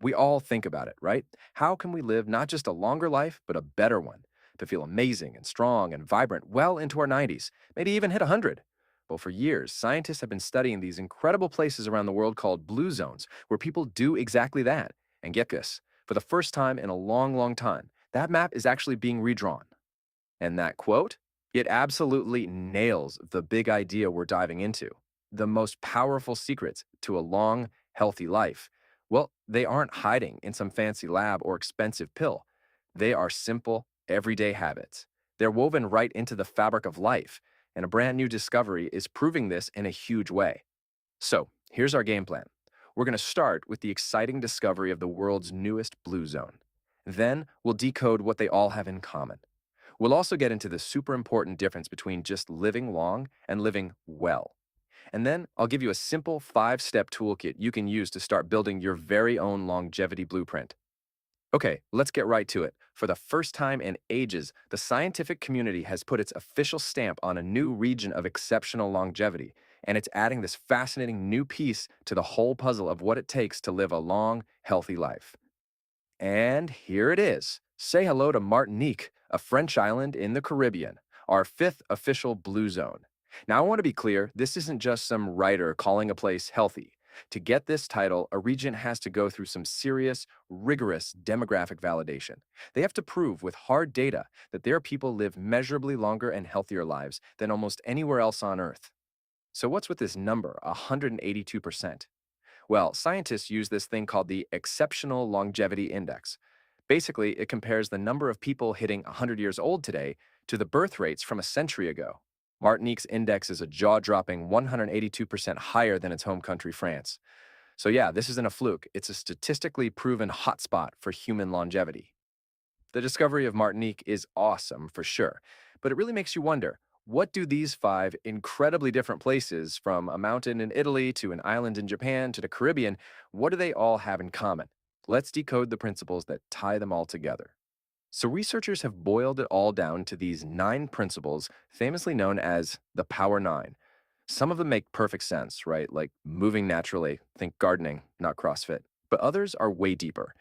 We all think about it, right? How can we live not just a longer life, but a better one? To feel amazing and strong and vibrant well into our 90s, maybe even hit 100. Well, for years, scientists have been studying these incredible places around the world called blue zones, where people do exactly that. And get this, for the first time in a long, long time, that map is actually being redrawn. And that quote, it absolutely nails the big idea we're diving into. The most powerful secrets to a long, healthy life. Well, they aren't hiding in some fancy lab or expensive pill. They are simple, everyday habits. They're woven right into the fabric of life, and a brand new discovery is proving this in a huge way. So, here's our game plan. We're going to start with the exciting discovery of the world's newest blue zone. Then, we'll decode what they all have in common. We'll also get into the super important difference between just living long and living well. And then I'll give you a simple 5-step toolkit you can use to start building your very own longevity blueprint. Okay, let's get right to it. For the first time in ages, the scientific community has put its official stamp on a new region of exceptional longevity, and it's adding this fascinating new piece to the whole puzzle of what it takes to live a long, healthy life. And here it is. Say hello to Martinique, a French island in the Caribbean, our fifth official blue zone. Now, I want to be clear, this isn't just some writer calling a place healthy. To get this title, a region has to go through some serious, rigorous demographic validation. They have to prove with hard data that their people live measurably longer and healthier lives than almost anywhere else on Earth. So what's with this number, 182%? Well, scientists use this thing called the Exceptional Longevity Index. Basically, it compares the number of people hitting 100 years old today to the birth rates from a century ago. Martinique's index is a jaw-dropping 182% higher than its home country, France. So yeah, this isn't a fluke. It's a statistically proven hotspot for human longevity. The discovery of Martinique is awesome, for sure, but it really makes you wonder, what do these five incredibly different places, from a mountain in Italy to an island in Japan to the Caribbean, what do they all have in common? Let's decode the principles that tie them all together. So researchers have boiled it all down to these 9 principles, famously known as the Power 9. Some of them make perfect sense, right? Like moving naturally, think gardening, not CrossFit. But others are way deeper.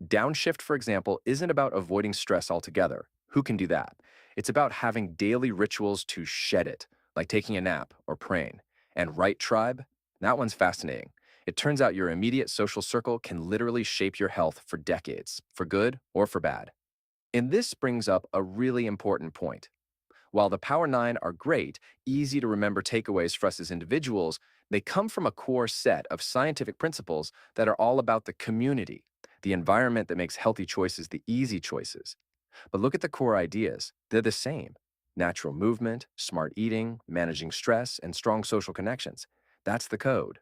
Downshift, for example, isn't about avoiding stress altogether. Who can do that? It's about having daily rituals to shed it, like taking a nap or praying. And right tribe? That one's fascinating. It turns out your immediate social circle can literally shape your health for decades, for good or for bad. And this brings up a really important point. While the Power 9 are great, easy to remember takeaways for us as individuals, they come from a core set of scientific principles that are all about the community, the environment that makes healthy choices the easy choices. But look at the core ideas. They're the same. Natural movement, smart eating, managing stress, and strong social connections. That's the code.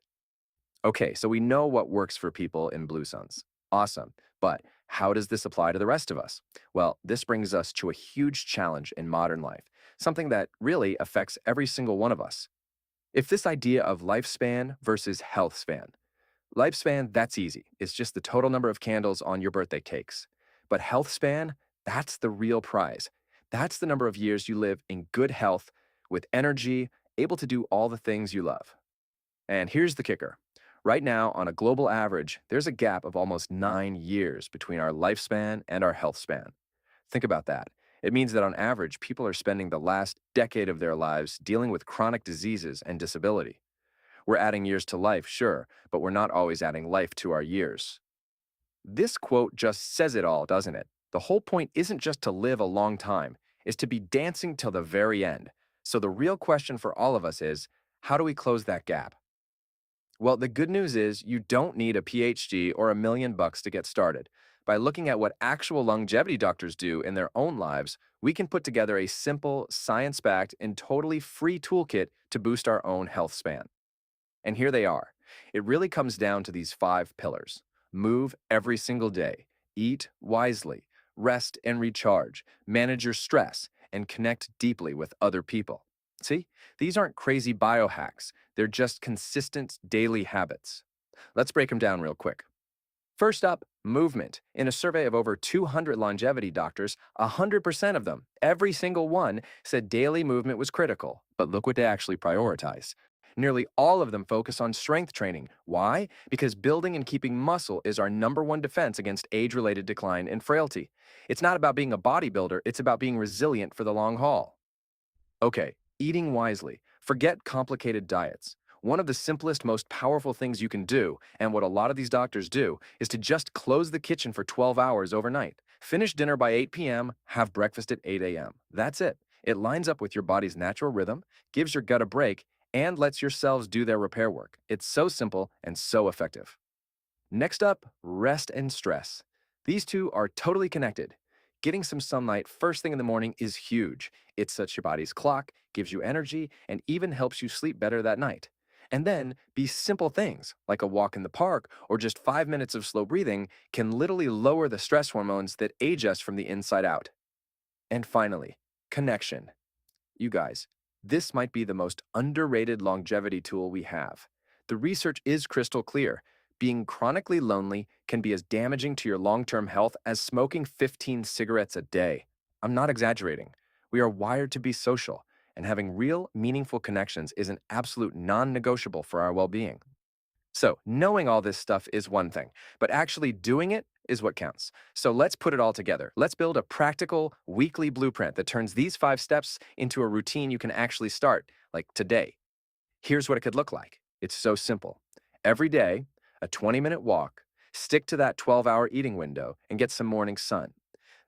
Okay, so we know what works for people in Blue Zones. Awesome. But how does this apply to the rest of us? Well, this brings us to a huge challenge in modern life, something that really affects every single one of us. If this idea of lifespan versus health span, lifespan, that's easy. It's just the total number of candles on your birthday cakes. But health span, that's the real prize. That's the number of years you live in good health, with energy, able to do all the things you love. And here's the kicker. Right now, on a global average, there's a gap of almost 9 years between our lifespan and our health span. Think about that. It means that on average, people are spending the last decade of their lives dealing with chronic diseases and disability. We're adding years to life, sure, but we're not always adding life to our years. This quote just says it all, doesn't it? The whole point isn't just to live a long time, it's to be dancing till the very end. So the real question for all of us is, how do we close that gap? Well, the good news is you don't need a PhD or $1 million to get started. By looking at what actual longevity doctors do in their own lives, we can put together a simple, science-backed, and totally free toolkit to boost our own health span. And here they are. It really comes down to these 5 pillars. Move every single day. Eat wisely. Rest and recharge. Manage your stress. And connect deeply with other people. See, these aren't crazy biohacks. They're just consistent daily habits. Let's break them down real quick. First up, movement. In a survey of over 200 longevity doctors, 100% of them, every single one, said daily movement was critical. But look what they actually prioritize. Nearly all of them focus on strength training. Why? Because building and keeping muscle is our number one defense against age related decline and frailty. It's not about being a bodybuilder, it's about being resilient for the long haul. Okay, eating wisely. Forget complicated diets. One of the simplest, most powerful things you can do, and what a lot of these doctors do, is to just close the kitchen for 12 hours overnight. Finish dinner by 8 p.m., have breakfast at 8 a.m. That's it. It lines up with your body's natural rhythm, gives your gut a break, and lets your cells do their repair work. It's so simple and so effective. Next up, rest and stress. These two are totally connected. Getting some sunlight first thing in the morning is huge. It sets your body's clock, gives you energy, and even helps you sleep better that night. And then, these simple things, like a walk in the park or just 5 minutes of slow breathing, can literally lower the stress hormones that age us from the inside out. And finally, connection. You guys, this might be the most underrated longevity tool we have. The research is crystal clear. Being chronically lonely can be as damaging to your long term health as smoking 15 cigarettes a day. I'm not exaggerating. We are wired to be social, and having real, meaningful connections is an absolute non negotiable for our well being. So, knowing all this stuff is one thing, but actually doing it is what counts. So, let's put it all together. Let's build a practical weekly blueprint that turns these 5 steps into a routine you can actually start, like today. Here's what it could look like. It's so simple. Every day, a 20-minute walk, stick to that 12-hour eating window, and get some morning sun.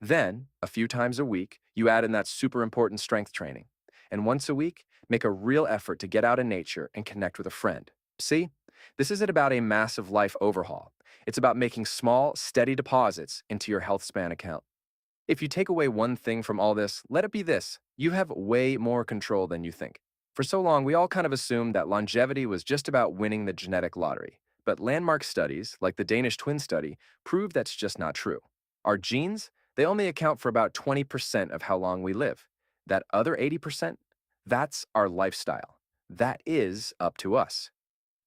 Then, a few times a week, you add in that super important strength training. And once a week, make a real effort to get out in nature and connect with a friend. See? This isn't about a massive life overhaul. It's about making small, steady deposits into your Healthspan account. If you take away one thing from all this, let it be this: you have way more control than you think. For so long, we all kind of assumed that longevity was just about winning the genetic lottery. But landmark studies, like the Danish Twin Study, prove that's just not true. Our genes, they only account for about 20% of how long we live. That other 80%, that's our lifestyle. That is up to us.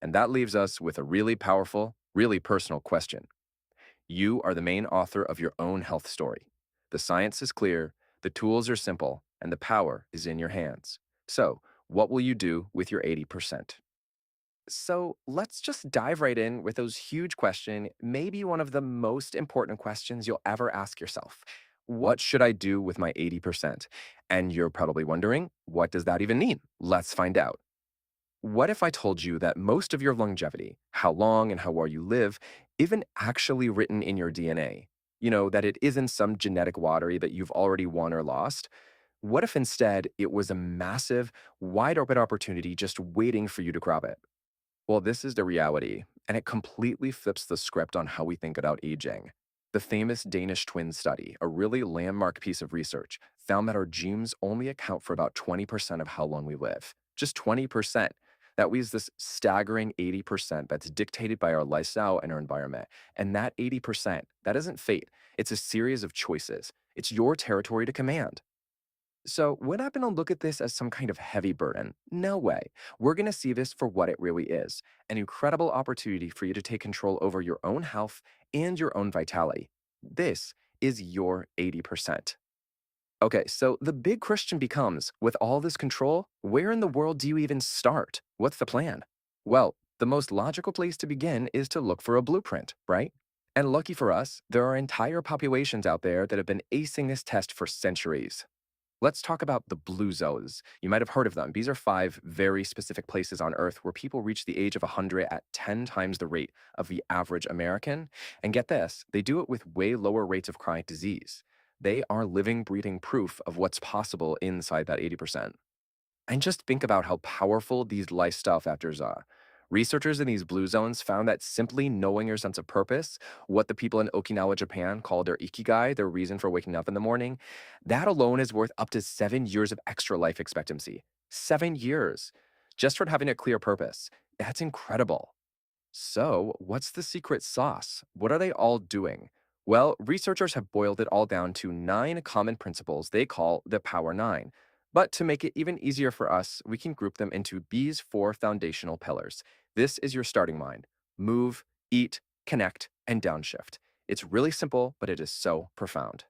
And that leaves us with a really powerful, really personal question. You are the main author of your own health story. The science is clear, the tools are simple, and the power is in your hands. So, what will you do with your 80%? So, let's just dive right in with those huge question, maybe one of the most important questions you'll ever ask yourself. What should I do with my 80%? And you're probably wondering, what does that even mean? Let's find out. What if I told you that most of your longevity, how long and how well you live, isn't actually written in your DNA? You know, that it isn't some genetic lottery that you've already won or lost? What if instead it was a massive, wide open opportunity just waiting for you to grab it? Well, this is the reality, and it completely flips the script on how we think about aging. The famous Danish Twin Study, a really landmark piece of research, found that our genes only account for about 20% of how long we live. Just 20%. That leaves this staggering 80% that's dictated by our lifestyle and our environment. And that 80%, that isn't fate. It's a series of choices. It's your territory to command. So, we're not going to look at this as some kind of heavy burden. No way. We're going to see this for what it really is: an incredible opportunity for you to take control over your own health and your own vitality. This is your 80%. Okay, so the big question becomes, with all this control, where in the world do you even start? What's the plan? Well, the most logical place to begin is to look for a blueprint, right? And lucky for us, there are entire populations out there that have been acing this test for centuries. Let's talk about the blue zones. You might have heard of them. These are 5 very specific places on Earth where people reach the age of 100 at 10 times the rate of the average American. And get this, they do it with way lower rates of chronic disease. They are living, breathing proof of what's possible inside that 80%. And just think about how powerful these lifestyle factors are. Researchers in these blue zones found that simply knowing your sense of purpose, what the people in Okinawa, Japan call their ikigai, their reason for waking up in the morning, that alone is worth up to 7 years of extra life expectancy. 7 years just for having a clear purpose. That's incredible. So, what's the secret sauce? What are they all doing? Well, researchers have boiled it all down to 9 common principles they call the Power Nine. But to make it even easier for us, we can group them into these 4 foundational pillars. This is your starting mind: move, eat, connect, and downshift. It's really simple, but it is so profound.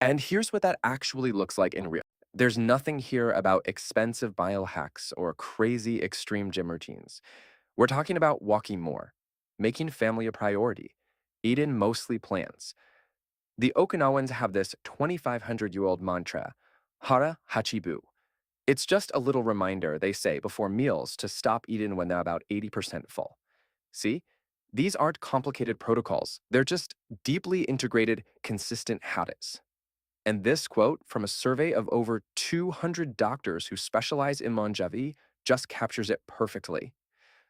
And here's what that actually looks like in real. There's nothing here about expensive biohacks or crazy extreme gym routines. We're talking about walking more, making family a priority, eating mostly plants. The Okinawans have this 2,500-year-old mantra, Hara Hachibu. It's just a little reminder they say before meals to stop eating when they're about 80% full. See? These aren't complicated protocols. They're just deeply integrated, consistent habits. And this quote from a survey of over 200 doctors who specialize in longevity just captures it perfectly.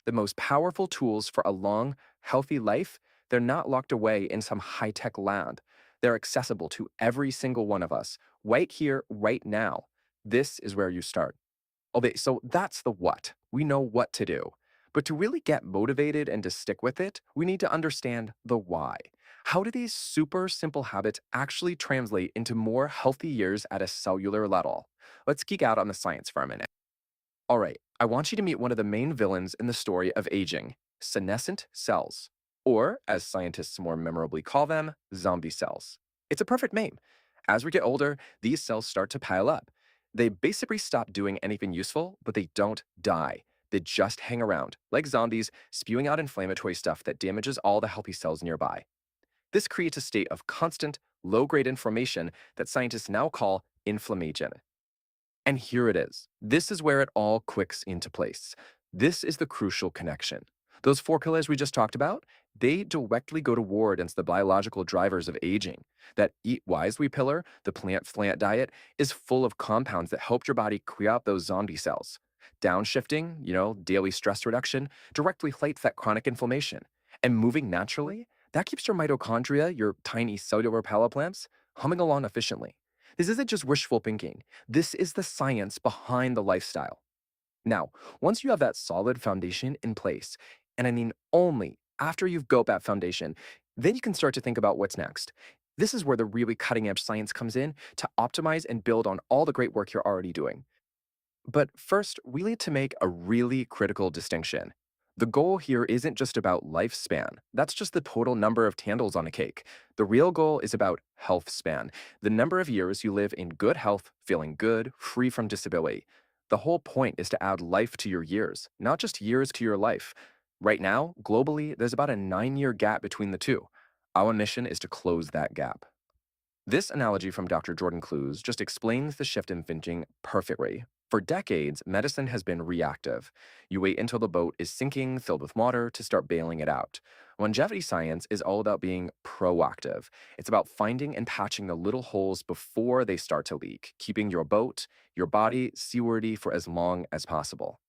The most powerful tools for a long, healthy life, they're not locked away in some high-tech lab. They're accessible to every single one of us, right here, right now. This is where you start. Okay, so that's the what. We know what to do. But to really get motivated and to stick with it, we need to understand the why. How do these super simple habits actually translate into more healthy years at a cellular level? Let's geek out on the science for a minute. All right, I want you to meet one of the main villains in the story of aging, senescent cells, or as scientists more memorably call them, zombie cells. It's a perfect name. As we get older, these cells start to pile up. They basically stop doing anything useful, but they don't die. They just hang around, like zombies, spewing out inflammatory stuff that damages all the healthy cells nearby. This creates a state of constant, low-grade inflammation that scientists now call inflammation. And here it is. This is where it all clicks into place. This is the crucial connection. Those four pillars we just talked about, they directly go to war against the biological drivers of aging. That Eat Wisely pillar, the plant-slant diet, is full of compounds that help your body clear out those zombie cells. Downshifting, daily stress reduction, directly fights that chronic inflammation. And moving naturally, that keeps your mitochondria, your tiny cellular power plants, humming along efficiently. This isn't just wishful thinking. This is the science behind the lifestyle. Now, once you have that solid foundation in place, and I mean only after you've built that foundation, then you can start to think about what's next. This is where the really cutting edge science comes in to optimize and build on all the great work you're already doing. But first, we need to make a really critical distinction. The goal here isn't just about lifespan. That's just the total number of candles on a cake. The real goal is about health span, the number of years you live in good health, feeling good, free from disability. The whole point is to add life to your years, not just years to your life. Right now, globally, there's about a 9-year gap between the two. Our mission is to close that gap. This analogy from Dr. Jordan Clues just explains the shift in thinking perfectly. For decades, medicine has been reactive. You wait until the boat is sinking, filled with water, to start bailing it out. Longevity science is all about being proactive. It's about finding and patching the little holes before they start to leak, keeping your boat, your body, seaworthy for as long as possible.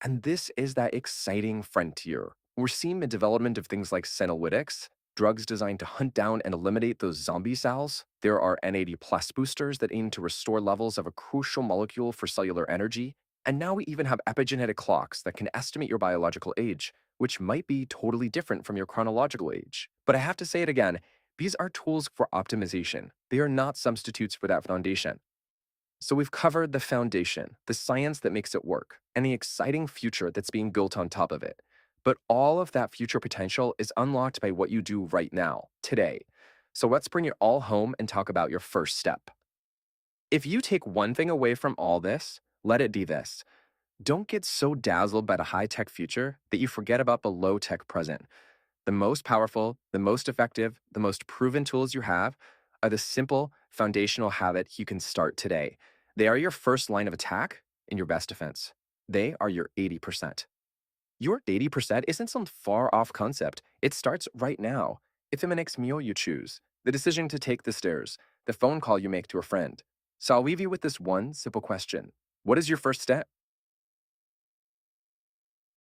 And this is that exciting frontier. We're seeing the development of things like senolytics, drugs designed to hunt down and eliminate those zombie cells. There are NAD plus boosters that aim to restore levels of a crucial molecule for cellular energy. And now we even have epigenetic clocks that can estimate your biological age, which might be totally different from your chronological age. But I have to say it again, these are tools for optimization. They are not substitutes for that foundation. So we've covered the foundation, the science that makes it work, and the exciting future that's being built on top of it. But all of that future potential is unlocked by what you do right now, today. So let's bring it all home and talk about your first step. If you take one thing away from all this, let it be this. Don't get so dazzled by the high-tech future that you forget about the low-tech present. The most powerful, the most effective, the most proven tools you have are the simple, foundational habits you can start today. They are your first line of attack and your best defense. They are your 80%. Your 80% isn't some far off concept. It starts right now. It's in the next meal you choose, the decision to take the stairs, the phone call you make to a friend. So I'll leave you with this one simple question. What is your first step?